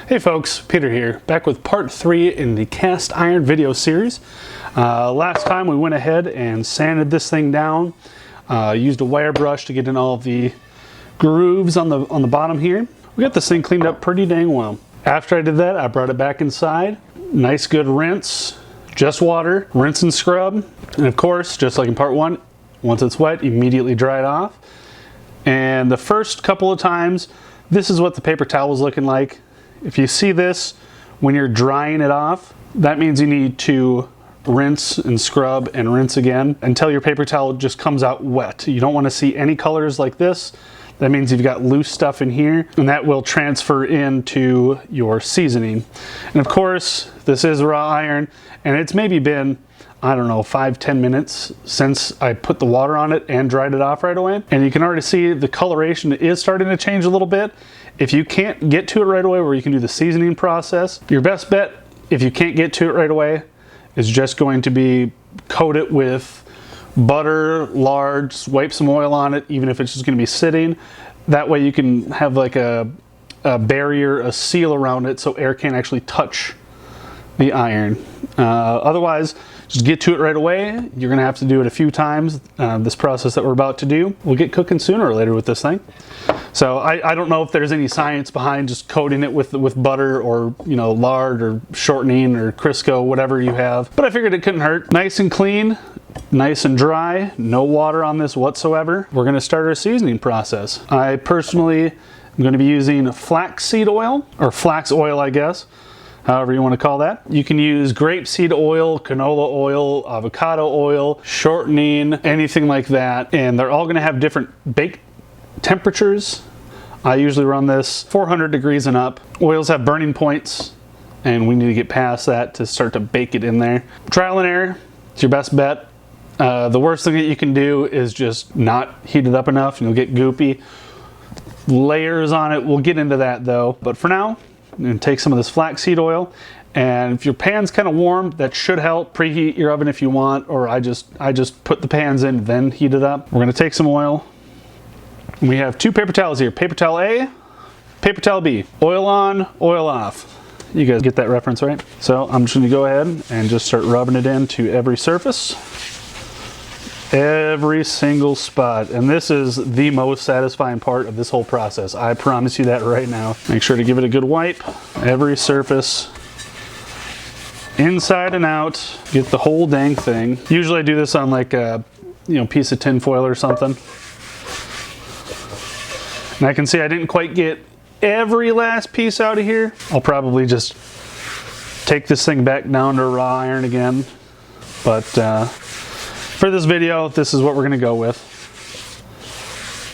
Hey folks, Peter here, back with part 3 in the cast iron video series. Last time we went ahead and sanded this thing down, used a wire brush to get in all of the grooves on the bottom here. We got this thing cleaned up pretty dang well. After I did that, I brought it back inside. Nice good rinse, just water, rinse and scrub. And of course, just like in part 1, once it's wet, immediately dry it off. And the first couple of times, this is what the paper towel was looking like. If you see this when you're drying it off, that means you need to rinse and scrub and rinse again until your paper towel just comes out wet. You don't want to see any colors like this. That means you've got loose stuff in here, and that will transfer into your seasoning. And of course, this is raw iron, and it's maybe been, I don't know, 5-10 minutes since I put the water on it and dried it off right away. And you can already see the coloration is starting to change a little bit. If you can't get to it right away where you can do the seasoning process, your best bet, if you can't get to it right away, is just going to be coat it with butter, lard, wipe some oil on it, even if it's just going to be sitting. That way you can have like a barrier, a seal around it so air can't actually touch the iron. Otherwise, just get to it right away. You're going to have to do it a few times. This process that we're about to do will get cooking sooner or later with this thing. So I don't know if there's any science behind just coating it with butter or, you know, lard or shortening or Crisco, whatever you have. But I figured it couldn't hurt. Nice and clean, nice and dry, no water on this whatsoever. We're going to start our seasoning process. I personally am going to be using flaxseed oil, or flax oil, I guess. However you want to call that. You can use grapeseed oil, canola oil, avocado oil, shortening, anything like that. And they're all going to have different bake temperatures. I usually run this 400 degrees and up. Oils have burning points, and we need to get past that to start to bake it in there. Trial and error, it's your best bet. The worst thing that you can do is just not heat it up enough and you'll get goopy. Layers on it, we'll get into that though. But for now, I'm going to take some of this flaxseed oil, and if your pan's kind of warm, that should help. Preheat your oven if you want, or I just put the pans in, then heat it up. We're going to take some oil. We have 2 paper towels here, paper towel A, paper towel B. Oil on, oil off. You guys get that reference, right? So I'm just going to go ahead and just start rubbing it into every surface. Every single spot. And this is the most satisfying part of this whole process. I promise you that right now. Make sure to give it a good wipe. Every surface, inside and out. Get the whole dang thing. Usually I do this on like a piece of tin foil or something. And I can see I didn't quite get every last piece out of here. I'll probably just take this thing back down to raw iron again. But for this video, this is what we're going to go with.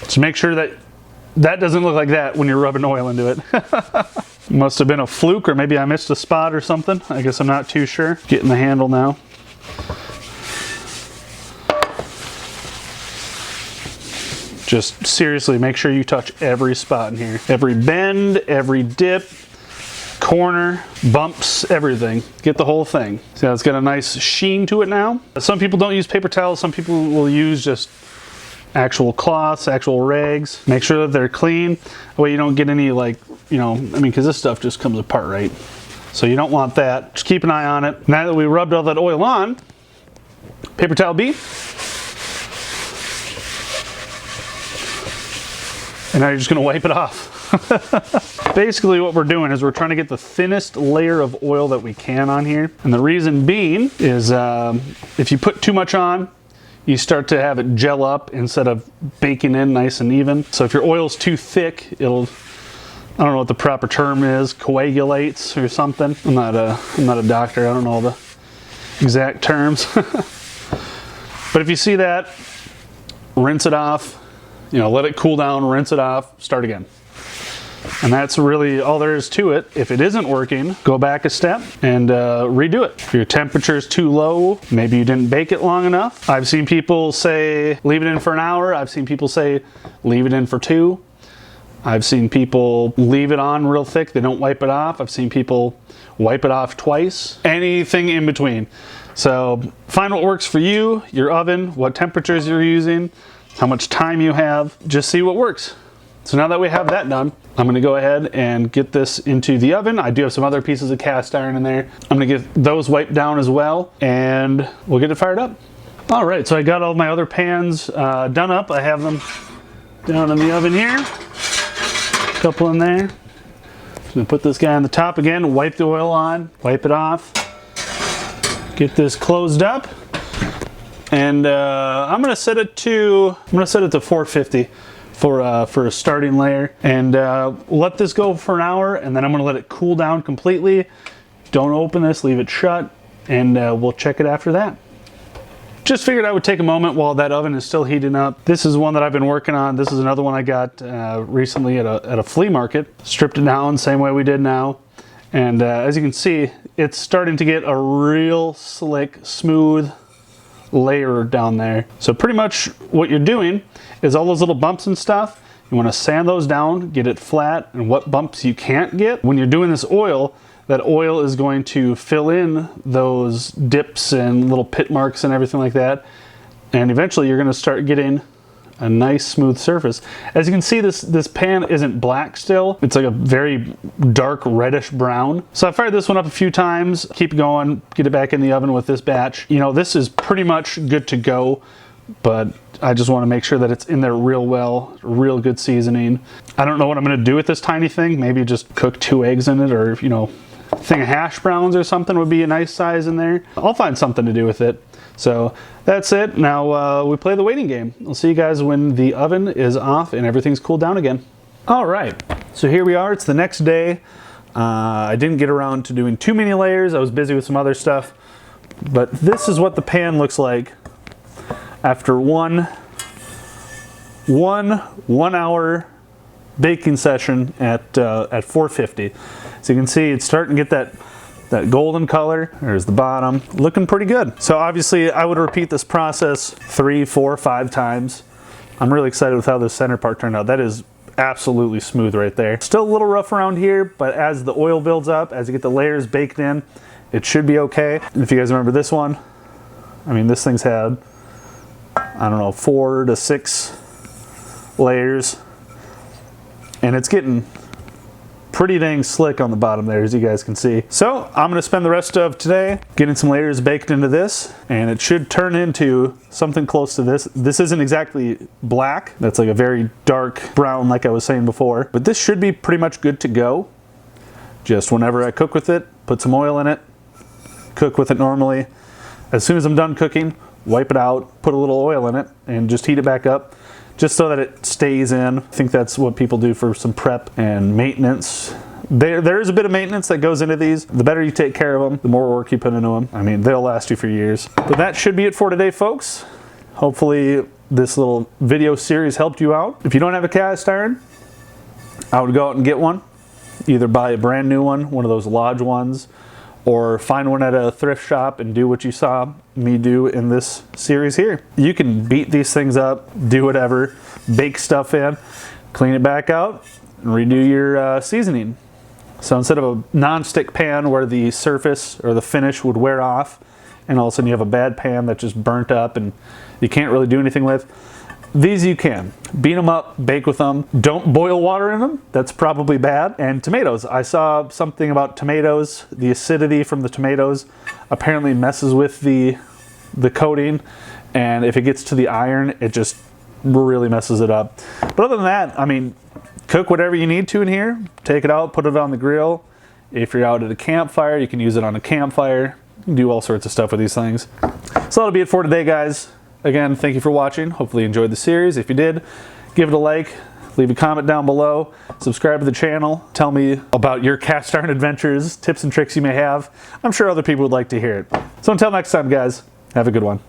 So make sure that that doesn't look like that when you're rubbing oil into it. Must have been a fluke, or maybe I missed a spot or something. I guess I'm not too sure. Getting the handle now. Just seriously make sure you touch every spot in here. Every bend, every dip, corner, bumps, everything. Get the whole thing. See how it's got a nice sheen to it now? Some people don't use paper towels. Some people will use just actual cloths, actual rags. Make sure that they're clean. That way you don't get any because this stuff just comes apart, right? So you don't want that. Just keep an eye on it. Now that we rubbed all that oil on, paper towel B. And now you're just going to wipe it off. Basically what we're doing is we're trying to get the thinnest layer of oil that we can on here. And the reason being is if you put too much on, you start to have it gel up instead of baking in nice and even. So if your oil's too thick, it'll, I don't know what the proper term is, coagulates or something. I'm not a doctor, I don't know the exact terms. But if you see that, rinse it off. Let it cool down, rinse it off, start again. And that's really all there is to it. If it isn't working, go back a step and redo it. If your temperature is too low, maybe you didn't bake it long enough. I've seen people say leave it in for an hour. I've seen people say leave it in for 2. I've seen people leave it on real thick. They don't wipe it off. I've seen people wipe it off twice. Anything in between. So find what works for you, your oven, what temperatures you're using, how much time you have. Just see what works. So now that we have that done, I'm gonna go ahead and get this into the oven. I do have some other pieces of cast iron in there. I'm gonna get those wiped down as well, and we'll get it fired up. All right, so I got all my other pans done up. I have them down in the oven here. A couple in there. Just gonna put this guy on the top again, wipe the oil on, wipe it off. Get this closed up. And I'm gonna set it to 450 for a starting layer, and let this go for an hour, and then I'm gonna let it cool down completely. Don't open this, leave it shut, and we'll check it after that. Just figured I would take a moment while that oven is still heating up. This is one that I've been working on. This is another one I got recently at a flea market. Stripped it down same way we did now. And as you can see, it's starting to get a real slick, smooth layer down there. So pretty much what you're doing is all those little bumps and stuff, you want to sand those down, get it flat, and what bumps you can't get. When you're doing this oil, that oil is going to fill in those dips and little pit marks and everything like that. And eventually you're going to start getting a nice smooth surface. As you can see, this pan isn't black still. It's like a very dark reddish brown. So I fired this one up a few times, keep going, get it back in the oven with this batch. You know, this is pretty much good to go, but I just want to make sure that it's in there real well, real good seasoning. I don't know what I'm going to do with this tiny thing. Maybe just cook 2 eggs in it, or, you know, a thing of hash browns or something would be a nice size in there. I'll find something to do with it. So that's it. Now we play the waiting game. I'll see you guys when the oven is off and everything's cooled down again. All right, so here we are. It's the next day. I didn't get around to doing too many layers. I was busy with some other stuff. But this is what the pan looks like after one hour baking session at 450. So you can see it's starting to get that golden color. There's the bottom, looking pretty good. So obviously I would repeat this process 3, 4, 5 times. I'm really excited with how the center part turned out. That is absolutely smooth right there. Still a little rough around here, but as the oil builds up, as you get the layers baked in, it should be okay. And if you guys remember this one, I mean, this thing's had, I don't know, 4 to 6 layers, and it's getting pretty dang slick on the bottom there, as you guys can see. So I'm gonna spend the rest of today getting some layers baked into this, and it should turn into something close to this. This isn't exactly black. That's like a very dark brown, like I was saying before, but this should be pretty much good to go. Just whenever I cook with it, put some oil in it, cook with it normally. As soon as I'm done cooking, wipe it out, put a little oil in it, and just heat it back up, just so that it stays in. I think that's what people do for some prep and maintenance. There is a bit of maintenance that goes into these. The better you take care of them, the more work you put into them. I mean, they'll last you for years. But that should be it for today, folks. Hopefully this little video series helped you out. If you don't have a cast iron, I would go out and get one. Either buy a brand new one of those Lodge ones, or find one at a thrift shop and do what you saw me do in this series here. You can beat these things up, do whatever, bake stuff in, clean it back out, and redo your seasoning. So instead of a non-stick pan where the surface or the finish would wear off, and all of a sudden you have a bad pan that's just burnt up and you can't really do anything with, these you can. Beat them up, bake with them. Don't boil water in them. That's probably bad. And tomatoes. I saw something about tomatoes. The acidity from the tomatoes apparently messes with the coating. And if it gets to the iron, it just really messes it up. But other than that, I mean, cook whatever you need to in here. Take it out, put it on the grill. If you're out at a campfire, you can use it on a campfire. You can do all sorts of stuff with these things. So that'll be it for today, guys. Again, thank you for watching. Hopefully you enjoyed the series. If you did, give it a like, leave a comment down below, subscribe to the channel, tell me about your cast iron adventures, tips and tricks you may have. I'm sure other people would like to hear it. So until next time, guys, have a good one.